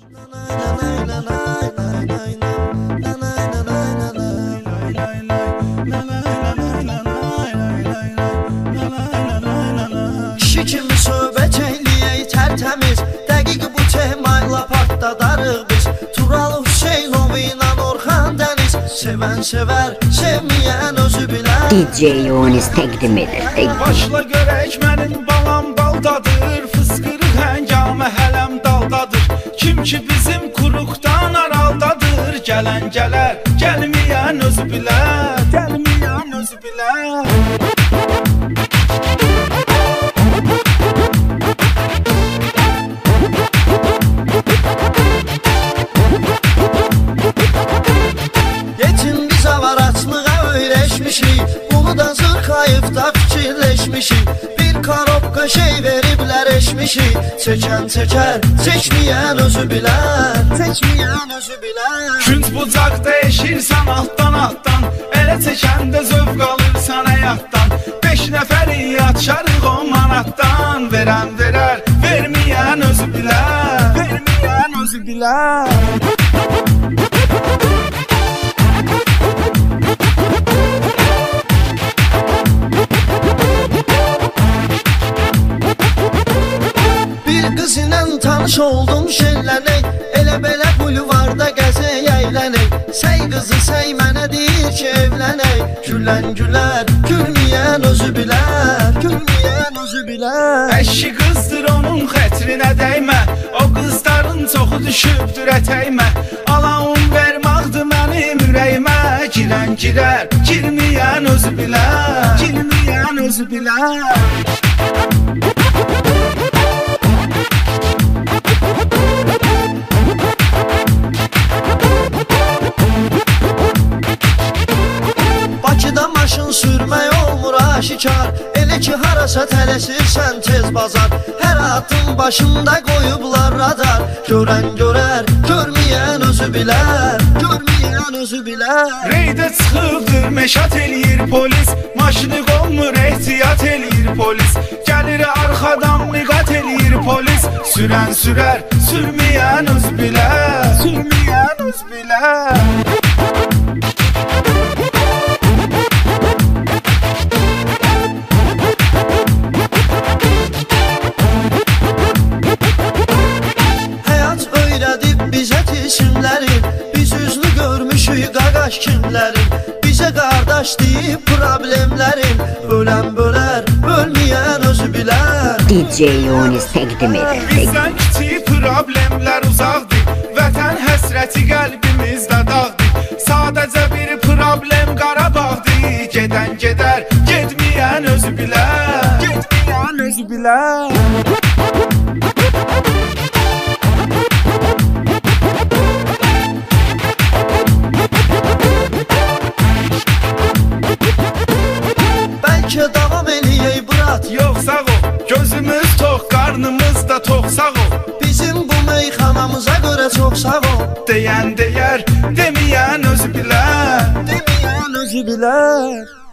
Kişi kimi söhbət eləyək tərtəmiz, dəqiq bu temayla partladarıq biz. Tural Hüseynov ilə Orxan Dəniz, sevən sevər, sevməyən özü bilər. DJ Yonis təqdim edir. Başla görək mənim balam baldadır, fıskırıq həngamə hələm daldadır. Kim ki bizim kuruqdan araldadır, gələn gələr, gəlməyən özü bilər, gəlməyən özü bilər. Yetim biz avaraçlığa öyrəşmişik, bunu da zırxayıfda fikirləşmişik. Bir karobka şey veriblər eşmişik, çəkən çəkər, çəkməyən özü bilər, çəkməyən özü bilər. Künc bucaqda eşirsən altdan, elə çəkəndə zövq alırsan həyatdan. 5 nəfəri açarıq 10 manatdan, verən verər, verməyən özü bilər, verməyən özü bilər. Qız ilə tanış oldum şellənək, elə belə bulvarda gəzək əylənək. Səy qızı səy mənə deyir ki evlənək, gülən gülər, gülməyən özü bilər, gülməyən özü bilər. Əşki qızdır onun xətrinə dəymə, o qızların çoxu düşübdür ətəymə. Alan vermaqdır mənim ürəyimə, girən girər, girməyən özü bilər, girməyən özü bilər. Bakıda maşın sürmək olmur aşikar, elə ki harasa tələsirsən tez bazar. Hər atın başında qoyublar radar, görən görər, görməyən özü bilər, görməyən özü bilər. Reydə çıxıbdır meşat eləyir polis, maşını qolmur ehtiyat eləyir polis. Gəlir arxadan niqat eləyir polis, sürən sürər, sürməyən özü bilər, sürməyən özü bilər. Biz üzlü görmüşük qaqaş kimlərin, bizə qardaş deyib problemlərin. Ölən bölər, ölməyən özü bilər. DJ Yonis təqdim edir. Bizdən kiçik problemlər uzaqdır, vətən həsrəti qəlbimizdə dağdır. Sadəcə bir problem Qarabağdır, gedən gedər, getməyən özü bilər, getməyən özü bilər. Bəlkə davam eləyək Burat, yox sağ ol, gözümüz tox, qarnımız da tox sağ ol. Bizim bu meyxanamıza görə çox sağ ol. Deyən deyər, deməyən özü bilər, deməyən özü bilər.